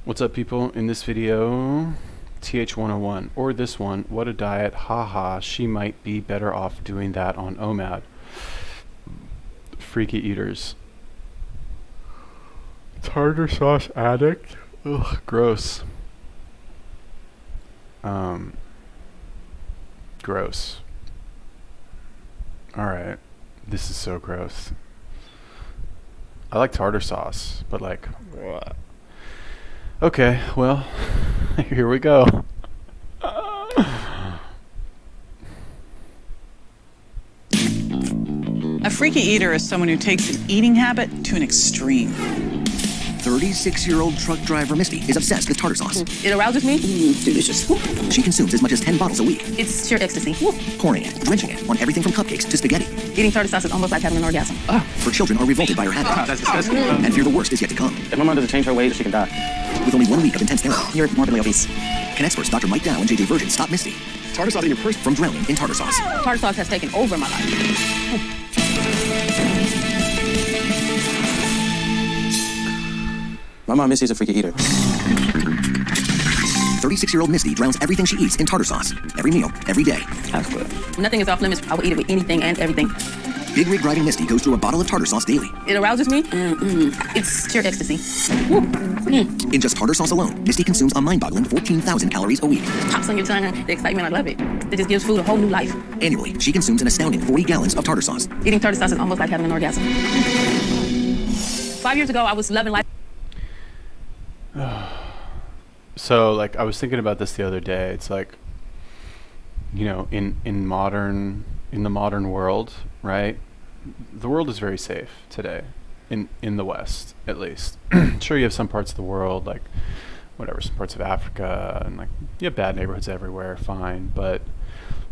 What's up, people? In this video, TH101, or this one, what a diet, haha, she might be better off doing that on OMAD. Freaky eaters. Tartar sauce addict? Ugh, gross. Gross. Alright, this is so gross. I like tartar sauce, but like, what? Okay, well, here we go. A freaky eater is someone who takes an eating habit to an extreme. 36-year-old truck driver Misty is obsessed with tartar sauce. It arouses me. Delicious. She consumes as much as 10 bottles a week, It's sheer ecstasy. pouring it, drenching it on everything from cupcakes to spaghetti. Eating tartar sauce is almost like having an orgasm. Her children are revolted by her habit That's disgusting. and fear the worst is yet to come. If my mom doesn't change her ways, she can die. With only 1 week of intense therapy, You're morbidly obese. can experts Dr. Mike Dow and JJ Virgin stop Misty Tartar sauce in your purse. from drowning in tartar sauce? Tartar sauce has taken over my life. My mom Missy's a freaky eater. 36-year-old Misty drowns everything she eats in tartar sauce. Every meal, every day. That's good. Nothing is off limits. I will eat it with anything and everything. Big rig driving Misty goes through a bottle of tartar sauce daily. It arouses me. It's sheer ecstasy. In just tartar sauce alone, Misty consumes a mind-boggling 14,000 calories a week. Pops on your tongue. The excitement, I love it. It just gives food a whole new life. Annually, she consumes an astounding 40 gallons of tartar sauce. Eating tartar sauce is almost like having an orgasm. 5 years ago, I was loving life. So, like, I was thinking about this the other day. It's like, you know, in the modern world, right? The world is very safe today, in the West, at least. Sure, you have some parts of the world, like, whatever, some parts of Africa, and like, you have bad neighborhoods everywhere, fine. But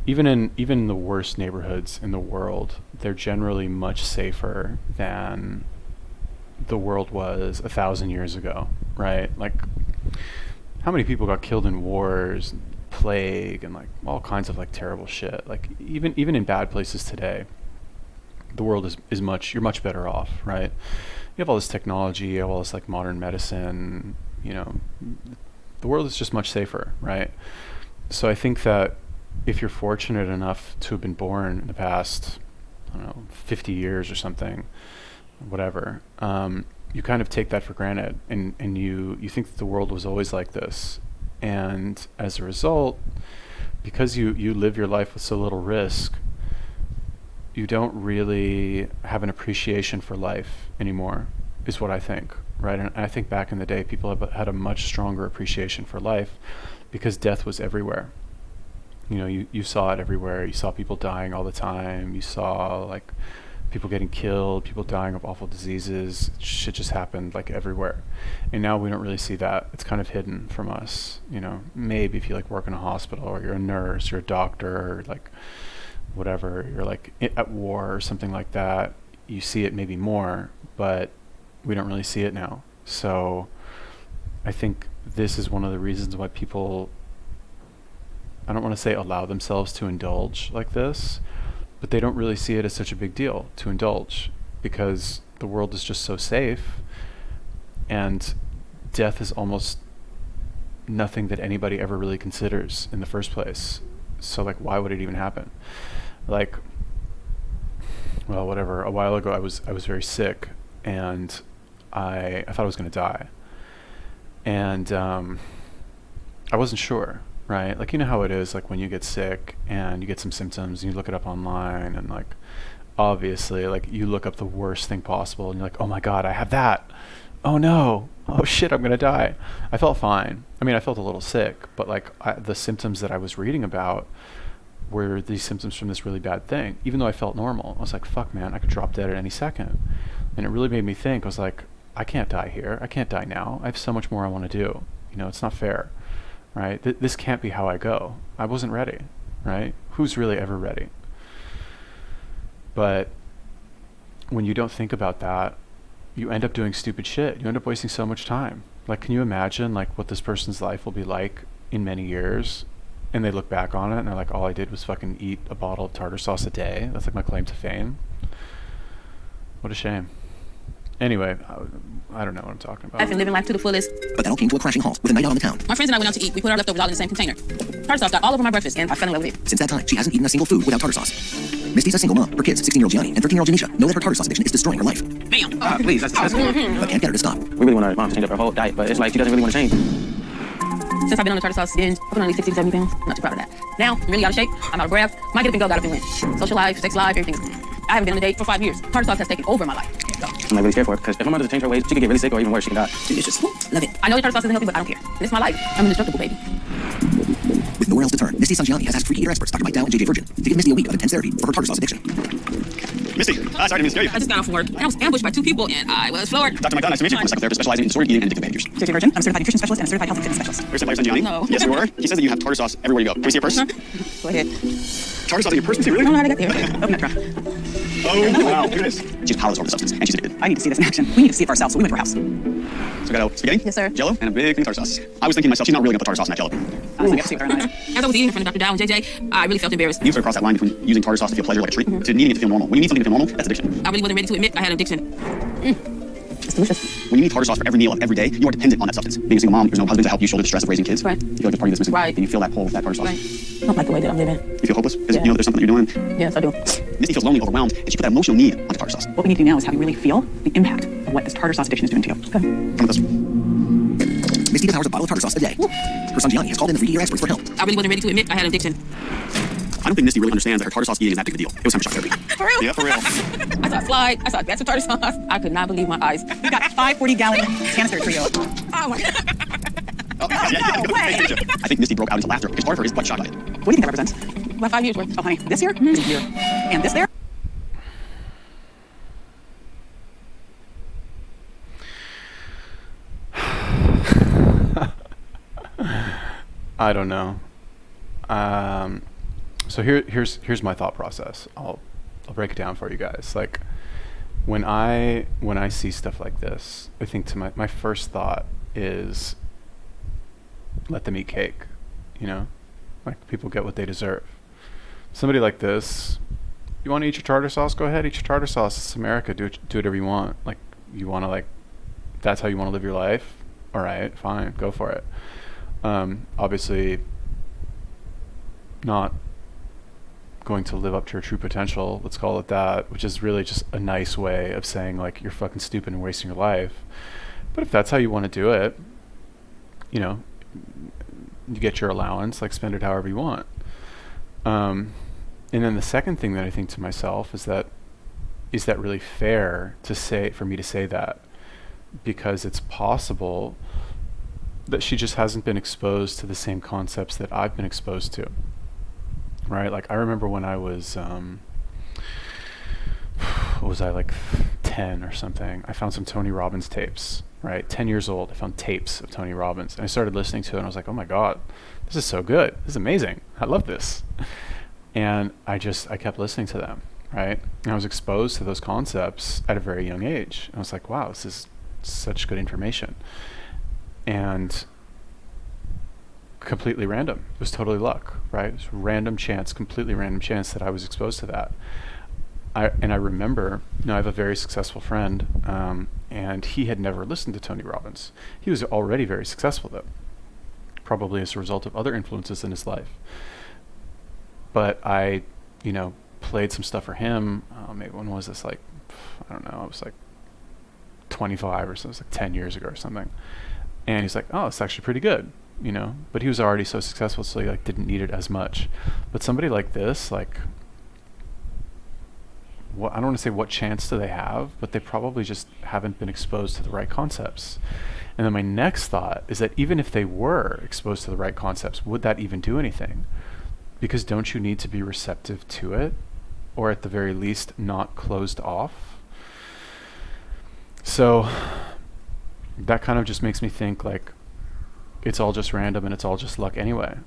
even in the worst neighborhoods in the world, they're generally much safer than the world was 1,000 years ago, right? Like, how many people got killed in wars, plague, and like all kinds of like terrible shit. Like even in bad places today, the world is much, you're much better off, right? You have all this technology, you have all this like modern medicine, you know, the world is just much safer, right? So I think that if you're fortunate enough to have been born in the past, I don't know, 50 years or something, whatever, you kind of take that for granted, and you think that the world was always like this, and as a result, because you live your life with so little risk, you don't really have an appreciation for life anymore, is what I think, right? And I think back in the day, people have had a much stronger appreciation for life because death was everywhere. You know, you saw it everywhere. You saw people dying all the time. You saw like people getting killed, people dying of awful diseases. Shit just happened like everywhere. And now we don't really see that. It's kind of hidden from us. You know, maybe if you like work in a hospital, or you're a nurse, you're a doctor, or like whatever, you're like at war or something like that, you see it maybe more, but we don't really see it now. So I think this is one of the reasons why people, I don't want to say allow themselves to indulge like this, but they don't really see it as such a big deal to indulge because the world is just so safe, and death is almost nothing that anybody ever really considers in the first place. So like, why would it even happen? Like, well, whatever, a while ago I was very sick, and I thought I was going to die, and I wasn't sure. Right? Like, you know how it is, like when you get sick and you get some symptoms and you look it up online, and like, obviously, like you look up the worst thing possible and you're like, oh my God, I have that. Oh no. Oh shit, I'm going to die. I felt fine. I mean, I felt a little sick, but like the symptoms that I was reading about were these symptoms from this really bad thing. Even though I felt normal, I was like, fuck man, I could drop dead at any second. And it really made me think. I was like, I can't die here. I can't die now. I have so much more I want to do. You know, it's not fair. Right? This can't be how I go. I wasn't ready, right? Who's really ever ready? But when you don't think about that, you end up doing stupid shit. You end up wasting so much time. Like, can you imagine like what this person's life will be like in many years? And they look back on it and they're like, all I did was fucking eat a bottle of tartar sauce a day. That's like my claim to fame. What a shame. Anyway, I don't know what I'm talking about. Life and living life to the fullest. But that all came to a crashing halt with a night out on the town. My friends and I went out to eat. We put our leftovers all in the same container. Tartar sauce got all over my breakfast, and I fell in love with it. Since that time, she hasn't eaten a single food without tartar sauce. Misty's a single mom. Her kids, 16-year-old Gianni and 13-year-old Janisha, know that her tartar sauce addiction is destroying her life. Bam. Please, that's But can't get her to stop. We really want our mom to change up her whole diet, but it's like she doesn't really want to change. Since I've been on the tartar sauce binge, I've put on at least 60 to 70 pounds. I'm not too proud of that. Now, I'm really out of shape. I'm out of breath. Might get up and go, got up and win. Social life, sex life, everything. I haven't been on a date for 5 years. Tartar sauce has taken over my life. So, I'm like really scared for it, because if my mom doesn't change her ways, she could get really sick or even worse, she can die. delicious. Love it. I know the tartar sauce isn't healthy, but I don't care. And it's my life. I'm indestructible, baby. With nowhere else to turn, Misty's son Gianni has asked freaky eater experts Dr. Mike Dow and JJ Virgin to give Misty a week of intense therapy for her tartar sauce addiction. Misty, sorry to scare you. I just got off from work, and I was ambushed by 2 people, and I was floored. Dr. Mike, nice to meet you. I'm a psychotherapist specializing in disordered eating and addictive behaviors. JJ Virgin. I'm a certified nutrition specialist and a certified health and fitness specialist. Where's your son Gianni? No. Yes, you are. He says that you have tartar sauce everywhere you go. Can we see your purse? Go ahead. Tartar sauce in your purse? Misty, really? I don't know how to get there. Open that trunk. Oh, wow. Look at this. She's powerless over the substance, and she's addicted. I need to see this in action. We need to see it for ourselves, so we went to her house. So we got spaghetti? Yes, sir. Jello? And a big thing of tartar sauce. I was thinking to myself, she's not really going to put tartar sauce in that jello. I get to see it with her eyes. As I was eating in front of Dr. Dow and JJ, I really felt embarrassed. You sort of cross that line between using tartar sauce to feel pleasure like a treat to needing it to feel normal. When you need something to feel normal, that's addiction. I really wasn't ready to admit I had addiction. It's delicious. When you need tartar sauce for every meal of every day, you are dependent on that substance. Being a single mom, there's no husband to help you shoulder the stress of raising kids. Right. You feel like the party that's missing. Right. And you feel that pull with that tartar sauce. Right. I don't like the way that I'm living. You feel hopeless because Yeah. you know that there's something that you're doing. Yes, I do. Misty feels lonely, overwhelmed, and she put that emotional need onto tartar sauce. What we need to do now is have you really feel the impact of what this tartar sauce addiction is doing to you. Okay. Come with us. Misty devours a bottle of tartar sauce a day. Her son Gianni has called in the freaky eater experts for help. I really wasn't ready to admit I had addiction. I don't think Misty really understands that her tartar sauce eating is that big of a deal. It was time for shock therapy. For real? Yeah, for real. I saw a slide. I saw a gas of tartar sauce. I could not believe my eyes. We got 5 40-gallon canisters for you. Oh my God. Oh, yeah, No way. I think Misty broke out into laughter because part of her is butt shock diet. What do you think that represents? About 5 years worth. Oh, honey, this here, this here, and this there. I don't know. So here's my thought process. I'll break it down for you guys. Like when I see stuff like this, I think to my first thought is let them eat cake. You know, like people get what they deserve. Somebody like this, you want to eat your tartar sauce? Go ahead, eat your tartar sauce. It's America. Do whatever you want. Like you want to that's how you want to live your life. All right, fine, go for it. Obviously not going to live up to your true potential, let's call it that, which is really just a nice way of saying like you're fucking stupid and wasting your life. But if that's how you want to do it, you know, you get your allowance, like spend it however you want. And then the second thing that I think to myself is that really fair for me to say that? Because it's possible that she just hasn't been exposed to the same concepts that I've been exposed to, right? Like I remember when I was, what was I, like 10 or something, I found some Tony Robbins tapes, right? 10 years old, I found tapes of Tony Robbins, and I started listening to it, and I was like, oh my God, this is so good. This is amazing. I love this. And I kept listening to them, right? And I was exposed to those concepts at a very young age. And I was like, wow, this is such good information. And completely random. It was totally luck, right? It was random chance, completely random chance that I was exposed to that. I remember, I have a very successful friend, and he had never listened to Tony Robbins. He was already very successful though, probably as a result of other influences in his life. But I, played some stuff for him. Maybe when was this? Like, I don't know. It was like 25 or so. It was like 10 years ago or something. And he's like, oh, it's actually pretty good, But he was already so successful, so he didn't need it as much. But somebody like this, I don't want to say what chance do they have, but they probably just haven't been exposed to the right concepts. And then my next thought is that even if they were exposed to the right concepts, would that even do anything? Because don't you need to be receptive to it? Or at the very least, not closed off? So that kind of just makes me think it's all just random and it's all just luck anyway,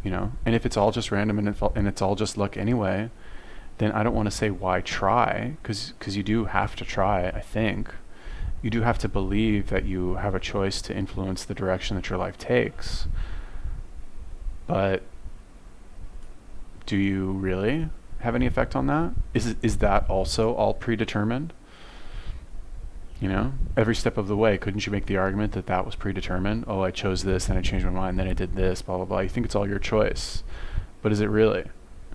And if it's all just random and it's all just luck anyway, then I don't want to say why try, because you do have to try, I think. You do have to believe that you have a choice to influence the direction that your life takes. But do you really have any effect on that? Is that also all predetermined? You know, every step of the way, couldn't you make the argument that that was predetermined? Oh, I chose this, then I changed my mind, then I did this, blah, blah, blah. You think it's all your choice. But is it really?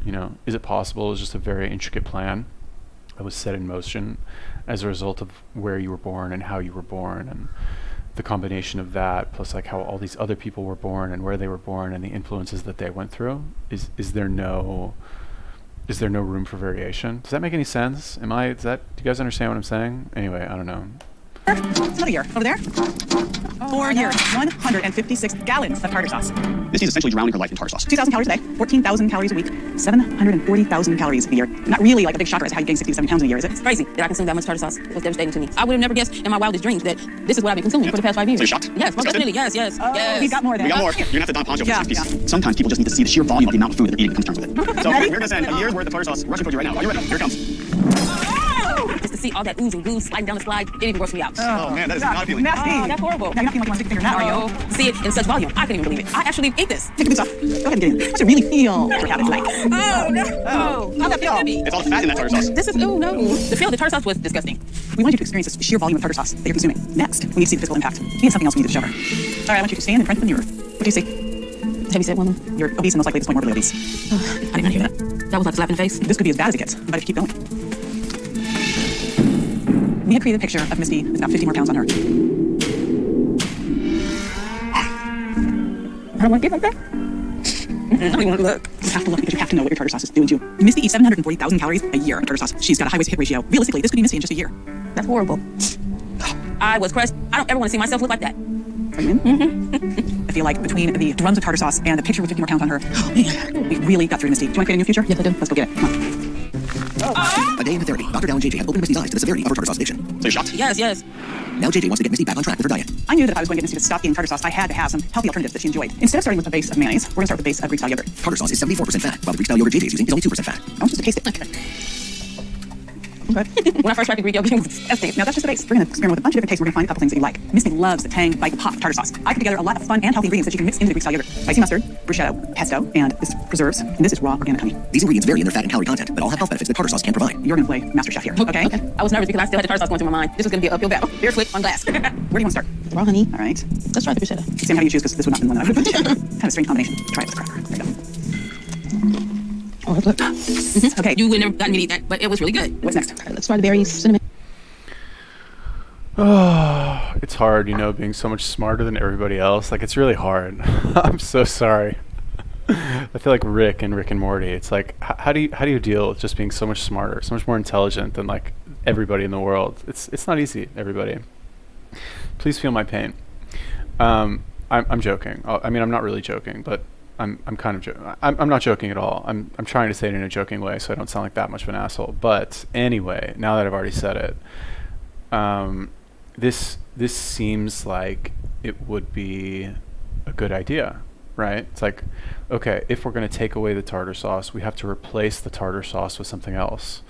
You know, is it possible it was just a very intricate plan that was set in motion as a result of where you were born and how you were born, and the combination of that plus like how all these other people were born and where they were born and the influences that they went through? Is there no room for variation? Does that make any sense? Do you guys understand what I'm saying? Anyway, I don't know. It's not a year. Over there? 4 years. 156 gallons of tartar sauce. Misty's essentially drowning her life in tartar sauce. 2,000 calories a day, 14,000 calories a week, 740,000 calories a year. Not really like a big shocker as to how you gain 60 to 70 pounds in a year, is it? It's crazy that I consume that much tartar sauce. It was devastating to me. I would have never guessed in my wildest dreams that this is what I've been consuming for the past 5 years. So you're shocked? Yes, most Disgusted? definitely. Yes. We got more than We got that. more. You're gonna have to Don Poncho Yeah, for this piece. yeah. Sometimes people just need to see the sheer volume of the amount of food that they're eating and come to terms with it. So we're gonna send a year's worth of tartar sauce rushing towards you right now. Are you ready? Here it comes. Just to see all that ooze and goo sliding down the slide, it even grossed me out. Oh man, that is not appealing. Nasty. Oh, that's horrible. Now you're not feeling like you want to stick your finger in that, are you? See it in such volume. I couldn't even believe it. I actually ate this. Take the boots off. Go ahead and get in. What's it really feel for habits like? Oh, no. Oh, How'd that feel? Heavy. It's all the fat in that tartar sauce. This is, oh no. The feel of the tartar sauce was disgusting. We wanted you to experience the sheer volume of tartar sauce that you're consuming. Next, we need to see the physical impact. We have something else we need to discover. All right, I want you to stand in front of the mirror. What do you see? Heavy set woman. You're obese and most likely at this point morbidly obese. I didn't hear that. That was like a slap in the face. This could be as bad as it gets, but if you keep going. We had created a picture of Misty with about 50 more pounds on her. I don't want to get like that. I don't even want to look. You have to look because you have to know what your tartar sauce is doing to you. Misty eats 740,000 calories a year of tartar sauce. She's got a high waist-to-hip ratio. Realistically, this could be Misty in just a year. That's horrible. I was crushed. I don't ever want to see myself look like that. I feel like between the drums of tartar sauce and the picture with 50 more pounds on her, oh man, we really got through Misty. Do you want to create a new future? Yes, I do. Let's go get it. Come on. A day into therapy, Dr. Dow and JJ have opened Misty's eyes to the severity of her tartar sauce addiction. So you're shocked? Yes. Now JJ wants to get Misty back on track with her diet. I knew that if I was going to get Misty to stop eating tartar sauce, I had to have some healthy alternatives that she enjoyed. Instead of starting with the base of mayonnaise, we're going to start with the base of Greek style yogurt. Tartar sauce is 74% fat, while the Greek style yogurt JJ is using is only 2% fat. I want you to taste it. Okay. When I first tried the Greek yogurt, it was disgusting. Now that's just the base. We're going to experiment with a bunch of different tastes. We're going to find a couple things that you like. Misty loves the tang, bite, pop tartar sauce. I put together a lot of fun and healthy ingredients that you can mix into the Greek style yogurt. Spicy mustard, bruschetta, pesto, and this is preserves, and this is raw organic honey. These ingredients vary in their fat and calorie content, but all have health benefits that tartar sauce can provide. You're going to play Master Chef here, okay? I was nervous because I still had the tartar sauce going through my mind. This was going to be an uphill battle. Barefoot on glass. Where do you want to start? Raw honey. All right. Let's try the bruschetta. Sam, how do you choose? Because this would not be the one that I would have put. Kind of strange combination. Try it with cracker. There you go. Oh, that's good. Okay. You would never gotten me to eat that, but it was really good. What's next? All right, let's try the berries, cinnamon. Oh, it's hard, you know, being so much smarter than everybody else. Like, it's really hard. I'm so sorry. I feel like Rick and Morty. It's like, how do you deal with just being so much smarter, so much more intelligent than like everybody in the world? It's not easy, everybody. Please feel my pain. I'm joking. I mean, I'm not really joking, but I'm kind of joking. I'm not joking at all. I'm trying to say it in a joking way so I don't sound like that much of an asshole. But anyway, now that I've already said it, this seems like it would be a good idea, right? It's like, okay, if we're going to take away the tartar sauce, we have to replace the tartar sauce with something else.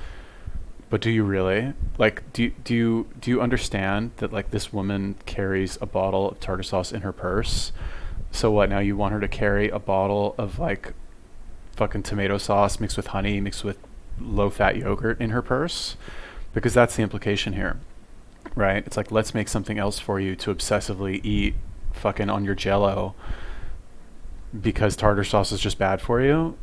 But do you really? Like, do you understand that like this woman carries a bottle of tartar sauce in her purse? So what, now you want her to carry a bottle of like fucking tomato sauce mixed with honey, mixed with low-fat yogurt in her purse? Because that's the implication here, right? It's like, let's make something else for you to obsessively eat fucking on your Jell-O because tartar sauce is just bad for you.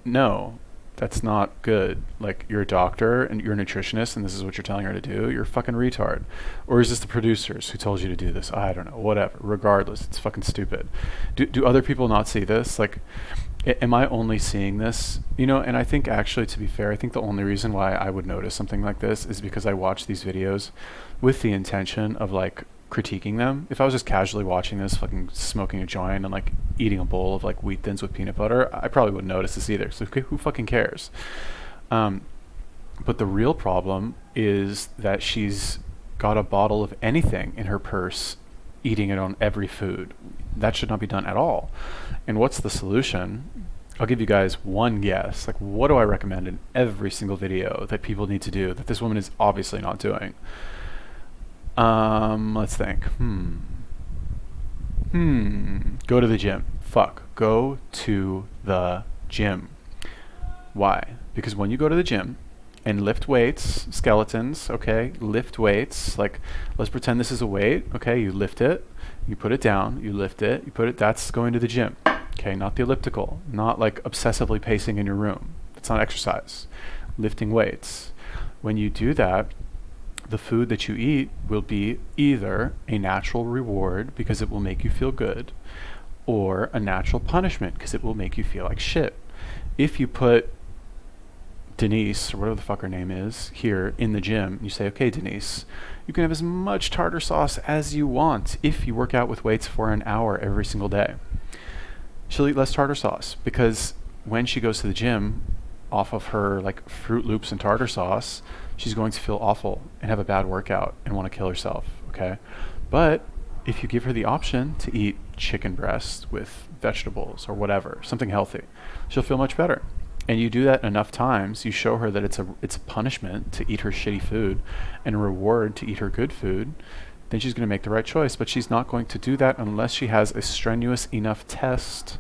No, that's not good. Like, you're a doctor and you're a nutritionist and this is what you're telling her to do. You're a fucking retard. Or is this the producers who told you to do this? I don't know. Whatever. Regardless, it's fucking stupid. Do other people not see this? Like, am I only seeing this? You know, and I think actually, to be fair, I think the only reason why I would notice something like this is because I watch these videos with the intention of like critiquing them. If I was just casually watching this, fucking smoking a joint and like eating a bowl of like wheat thins with peanut butter, I probably wouldn't notice this either. So who fucking cares? But the real problem is that she's got a bottle of anything in her purse, eating it on every food. That should not be done at all. And what's the solution? I'll give you guys one guess. Like, what do I recommend in every single video that people need to do that this woman is obviously not doing? Let's think. Go to the gym. Go to the gym. Why? Because when you go to the gym and lift weights, skeletons, okay? Lift weights. Like, let's pretend this is a weight, okay? You lift it, you put it down, you lift it, you put it, that's going to the gym, okay? Not the elliptical, not like obsessively pacing in your room. It's not exercise. Lifting weights. When you do that, the food that you eat will be either a natural reward because it will make you feel good, or a natural punishment because it will make you feel like shit. If you put Denise, or whatever the fuck her name is, here in the gym, you say, okay, Denise, you can have as much tartar sauce as you want if you work out with weights for an hour every single day. She'll eat less tartar sauce because when she goes to the gym off of her like Fruit Loops and tartar sauce, she's going to feel awful and have a bad workout and want to kill herself, okay? But if you give her the option to eat chicken breast with vegetables or whatever, something healthy, she'll feel much better. And you do that enough times, you show her that it's a punishment to eat her shitty food and a reward to eat her good food, then she's going to make the right choice. But she's not going to do that unless she has a strenuous enough test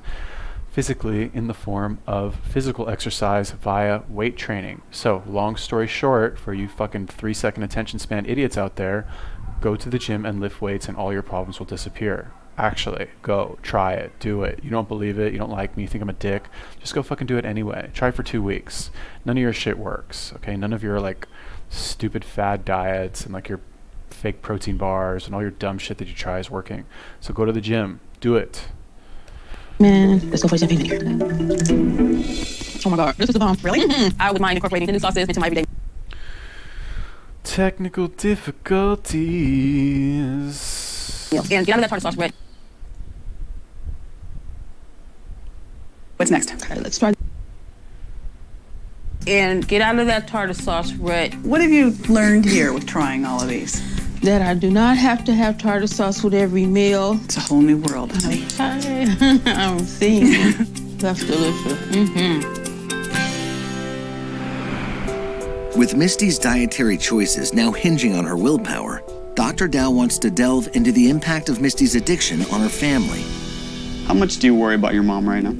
physically in the form of physical exercise via weight training. So long story short, for you fucking 3-second attention span idiots out there, go to the gym and lift weights and all your problems will disappear. Actually, go, try it, do it. You don't believe it, you don't like me, you think I'm a dick, just go fucking do it anyway. Try for 2 weeks. None of your shit works, okay? None of your like stupid fad diets and like your fake protein bars and all your dumb shit that you try is working. So go to the gym, do it. Man, let's go for the champagne vinegar. Oh my god, this is the bomb. Really? I would mind incorporating the new sauces into my everyday. Technical difficulties. And get out of that tartar sauce bread. What's next? All right, let's try. And get out of that tartar sauce bread. What have you learned here with trying all of these? That I do not have to have tartar sauce with every meal. It's a whole new world, honey. I'm seeing. That's delicious. With Misty's dietary choices now hinging on her willpower, Dr. Dow wants to delve into the impact of Misty's addiction on her family. How much do you worry about your mom right now?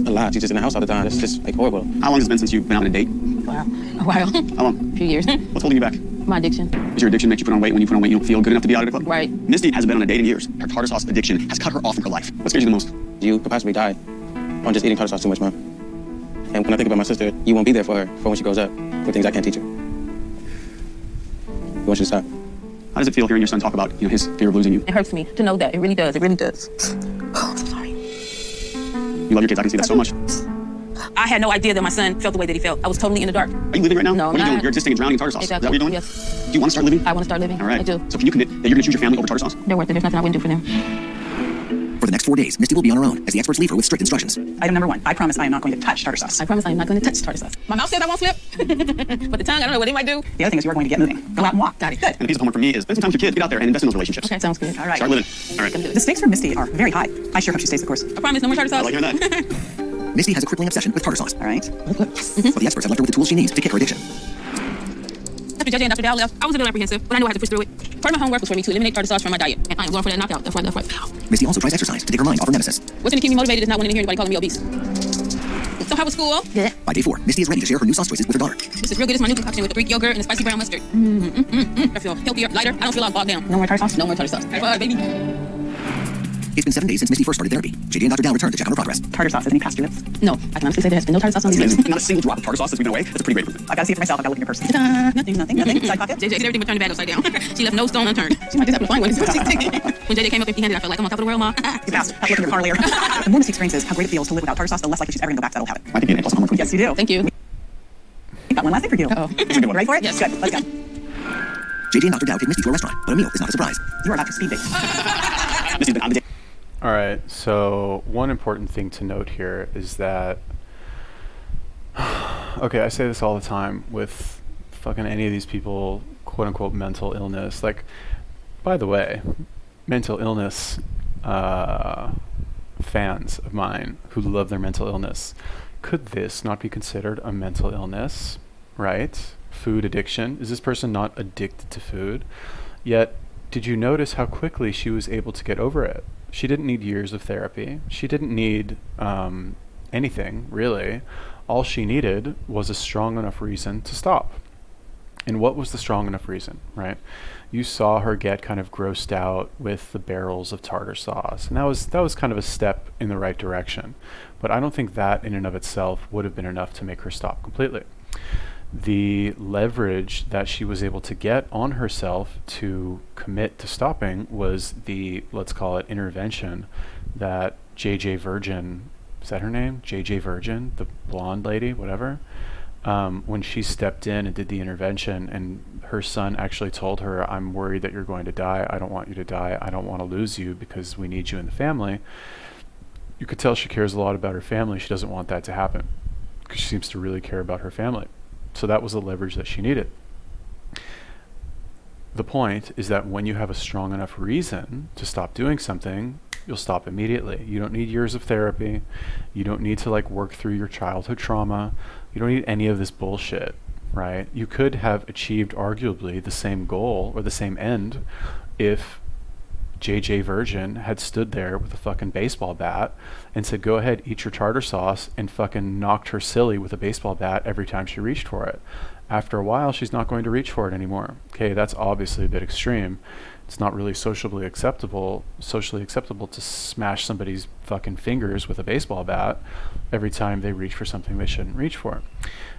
A lot. She's just in the house all the time. It's just like horrible. How long has it been since you've been on a date? Wow. A while. How long? A few years. What's holding you back? My addiction. Does your addiction make you put on weight? When you put on weight, you don't feel good enough to be out of the club? Right. Misty hasn't been on a date in years. Her tartar sauce addiction has cut her off from her life. What scares you the most? You could possibly die on just eating tartar sauce too much, Mom. And when I think about my sister, you won't be there for her for when she grows up with things I can't teach her. We want you to stop. How does it feel hearing your son talk about, his fear of losing you? It hurts me to know that. It really does. It really does. Oh, I'm so sorry. You love your kids. I can see that so much. I had no idea that my son felt the way that he felt. I was totally in the dark. Are you living right now? No, What are you I'm doing? not. You're existing and drowning in tartar sauce. Exactly. Is that what you're doing? Yes. Do you want to start living? I want to start living. All right. I do. So can you commit that you're going to choose your family over tartar sauce? They're worth it. There's nothing I wouldn't do for them. For the next 4 days, Misty will be on her own as the experts leave her with strict instructions. Item number 1. I promise I am not going to touch tartar sauce. I promise I am not going to touch tartar sauce. My mouth says I won't slip, but the tongue, I don't know what it might do. The other thing is you are going to get moving. Go out and walk. Got it. Good. And a piece of homework for me is spend some time with your kids. Get out there and invest in those relationships. Okay, sounds good. All right. Start living. All right. Gonna do The it. stakes for Misty are very high. I sure hope she stays the course. I promise no more tartar I sauce. like hearing that. Misty has a crippling obsession with tartar sauce, All right. but the experts have left her with the tools she needs to kick her addiction. After JJ and Dr. Dow left, I was a little apprehensive, but I knew I had to push through it. Part of my homework was for me to eliminate tartar sauce from my diet, and I am going for that knockout. That's right. Ow. Misty also tries exercise to take her mind off her nemesis. What's going to keep me motivated is not wanting to hear anybody calling me obese. So how was school? Good. By day 4, Misty is ready to share her new sauce choices with her daughter. This is real good. It's my new concoction with the Greek yogurt and the spicy brown mustard. I feel healthier, lighter. I don't feel all bogged down. No more tartar sauce? No more tartar sauce. High five, baby. It's been 7 days since Misty first started therapy. JJ and Dr. Dow returned to check on her progress. Tartar sauce. Has any passed your lips? No, I can honestly say there has been no tartar sauce on these lips. Not a single drop of tartar sauce since we've been away. That's a pretty great improvement. I've got to see it for myself. I've got to look in your purse. Ta-da. Nothing. Side pocket? JJ did everything but turn the bag upside down. She left no stone unturned. She might just happen to find one. When JJ came up empty-handed, I felt like I'm on top of the world, Ma. You passed. Have a look in your car later. The more Misty experiences how great it feels to live without tartar sauce, the less likely she's ever going to go back to that old habit. Might be plus some homework for you. Yes, you do. Thank you. We've got one last thing for you. Uh-oh. Ready for it? Yes. Good. Let's go. JJ and Dr. Dow take Misty to a restaurant, but a meal is not a surprise. You are about to speed date. Misty's been on the date. All right, so one important thing to note here is that, okay, I say this all the time with fucking any of these people, quote unquote, mental illness. Like, by the way, mental illness fans of mine who love their mental illness, could this not be considered a mental illness, right? Food addiction. Is this person not addicted to food? Yet, did you notice how quickly she was able to get over it? She didn't need years of therapy. She didn't need anything, really. All she needed was a strong enough reason to stop. And what was the strong enough reason, right? You saw her get kind of grossed out with the barrels of tartar sauce, and that was kind of a step in the right direction. But I don't think that in and of itself would have been enough to make her stop completely. The leverage that she was able to get on herself to commit to stopping was the, let's call it, intervention that JJ Virgin, is that her name? JJ Virgin, the blonde lady, whatever. When she stepped in and did the intervention, and her son actually told her, I'm worried that you're going to die. I don't want you to die. I don't want to lose you because we need you in the family. You could tell she cares a lot about her family. She doesn't want that to happen because she seems to really care about her family. So that was the leverage that she needed. The point is that when you have a strong enough reason to stop doing something, you'll stop immediately. You don't need years of therapy. You don't need to like work through your childhood trauma. You don't need any of this bullshit, right? You could have achieved arguably the same goal or the same end if JJ Virgin had stood there with a fucking baseball bat and said, go ahead, eat your tartar sauce, and fucking knocked her silly with a baseball bat every time she reached for it. After a while, she's not going to reach for it anymore. Okay, that's obviously a bit extreme. It's not really socially acceptable to smash somebody's fucking fingers with a baseball bat every time they reach for something they shouldn't reach for.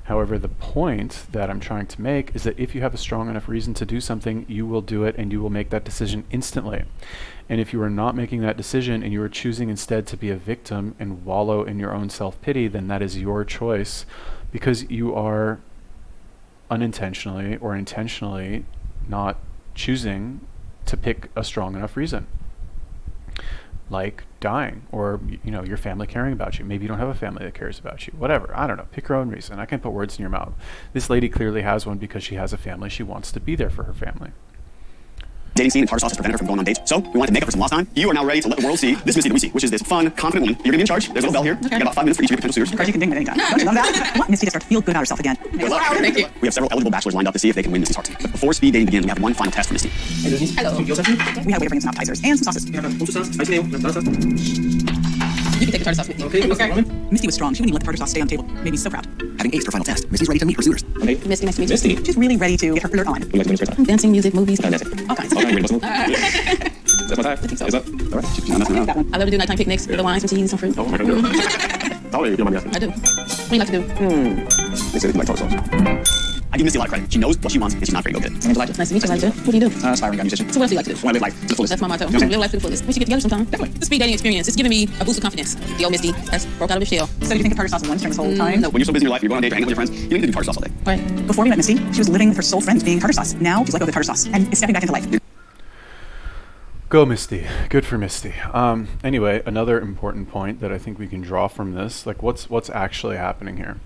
However, the point that I'm trying to make is that if you have a strong enough reason to do something, you will do it and you will make that decision instantly. And if you are not making that decision and you are choosing instead to be a victim and wallow in your own self-pity, then that is your choice, because you are unintentionally or intentionally not choosing to pick a strong enough reason, like dying, or your family caring about you. Maybe you don't have a family that cares about you, whatever. I don't know, pick your own reason. I can't put words in your mouth. This lady clearly has one because she has a family. She wants to be there for her family. Dating scene and tartar sauce has prevented her from going on dates. So we wanted to make up for some lost time. You are now ready to let the world see this Misty that we see, which is this fun, confident woman. You're gonna be in charge. There's a little bell here. You got about 5 minutes for each of your potential suitors. Of course, you can ding at any time. Don't you love that? I want Misty to start to feel good about herself again. Good luck. Thank you. We have several eligible bachelors lined up to see if they can win Misty's heart. But before speed dating begins, we have one final test for Misty. Hello. We had a way to bring in some appetizers and some sauces. You can take the tartar sauce with you. Okay. Misty was strong. She wouldn't even let the tartar sauce stay on the table. Made me so proud. Having aced her final test, Misty's ready to meet her suitors. Okay. Misty, nice to meet you. She's really ready to get her flirt on. Would you like to win your first time? Dancing, music, movies, Dancing. all kinds. Okay, ready to Is that my time? I think so. Is that? All right. She's not messing around. That one. I love to do nighttime picnics with the wine, some cheese, some fruit. Oh my God. Oh, you don't mind me asking. I do. What do you like to do? They say they like tartar sauce. I give Misty a lot of credit. She knows what she wants, and she's not very good at it. Elijah. Nice to meet you, Elijah. What do you do? Aspiring guy musician. So what else do you like to do? Want to live life to the fullest. That's my motto. Okay. Live life to the fullest. We should get together sometime. Definitely. The speed dating experience. It's giving me a boost of confidence. The old Misty has broke out of her shell. So did you think of tartar sauce once during this whole time? No. When you're so busy in your life, you're going on a date, you're hanging with your friends, you don't need to do tartar sauce all day. Right. Before we met Misty, she was living with her sole friend being tartar sauce. Now she's let go of the tartar sauce and is stepping back into life. Go Misty. Good for Misty. Anyway, another important point that I think we can draw from this, like what's actually happening here?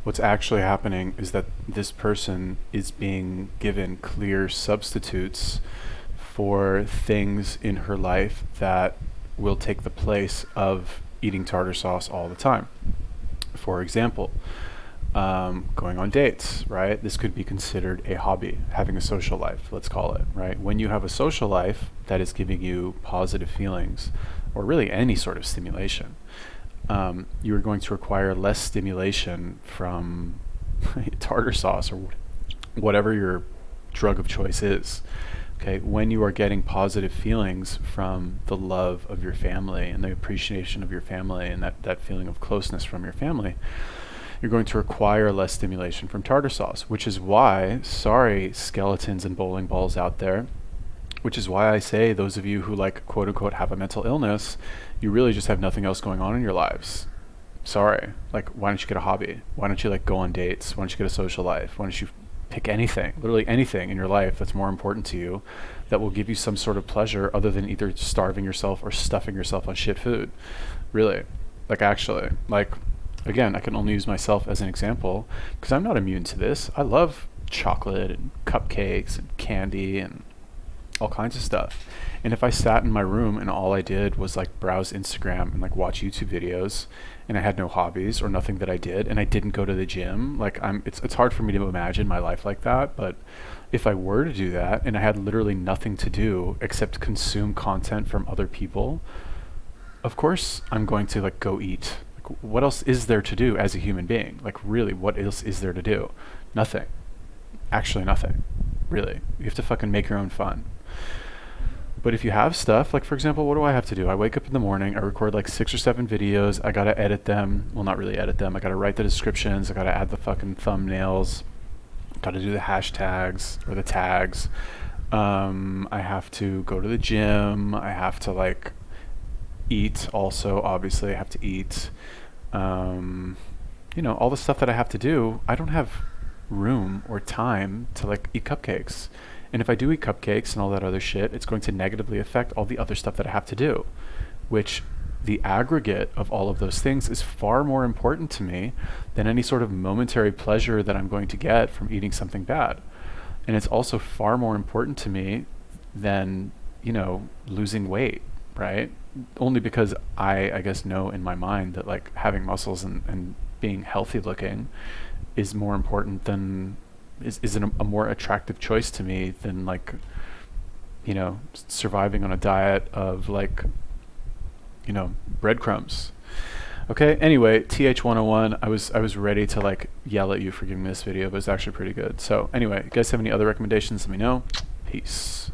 What's actually happening is that this person is being given clear substitutes for things in her life that will take the place of eating tartar sauce all the time. For example, going on dates, right? This could be considered a hobby, having a social life, let's call it, right? When you have a social life that is giving you positive feelings, or really any sort of stimulation, you are going to require less stimulation from tartar sauce or whatever your drug of choice is. Okay, when you are getting positive feelings from the love of your family and the appreciation of your family and that feeling of closeness from your family, you're going to require less stimulation from tartar sauce, which is why, sorry, skeletons and bowling balls out there, which is why I say those of you who like quote unquote have a mental illness, you really just have nothing else going on in your lives. Sorry. Like, why don't you get a hobby? Why don't you like go on dates? Why don't you get a social life? Why don't you pick anything, literally anything in your life that's more important to you that will give you some sort of pleasure other than either starving yourself or stuffing yourself on shit food? Really. Like, actually, like, again, I can only use myself as an example because I'm not immune to this. I love chocolate and cupcakes and candy and all kinds of stuff. And if I sat in my room and all I did was like browse Instagram and like watch YouTube videos and I had no hobbies or nothing that I did and I didn't go to the gym, like it's hard for me to imagine my life like that. But if I were to do that and I had literally nothing to do except consume content from other people, of course I'm going to like go eat. Like, what else is there to do as a human being? Like, really, what else is there to do? Nothing. actually nothing, really. You have to fucking make your own fun. But if you have stuff, like for example, what do I have to do? I wake up in the morning, I record like 6 or 7 videos, I gotta edit them. Well, not really edit them. I gotta write the descriptions, I gotta add the fucking thumbnails, gotta do the hashtags or the tags. I have to go to the gym. I have to like eat also, obviously I have to eat. You know, all the stuff that I have to do, I don't have room or time to like eat cupcakes. And if I do eat cupcakes and all that other shit, it's going to negatively affect all the other stuff that I have to do, which the aggregate of all of those things is far more important to me than any sort of momentary pleasure that I'm going to get from eating something bad. And it's also far more important to me than, you know, losing weight, right? Only because I guess know in my mind that like having muscles and being healthy looking is more important than is a more attractive choice to me than like, you know, surviving on a diet of like, you know, breadcrumbs. Okay, anyway, TH101, I was ready to like yell at you for giving me this video, but it's actually pretty good. So anyway, you guys have any other recommendations, let me know. Peace.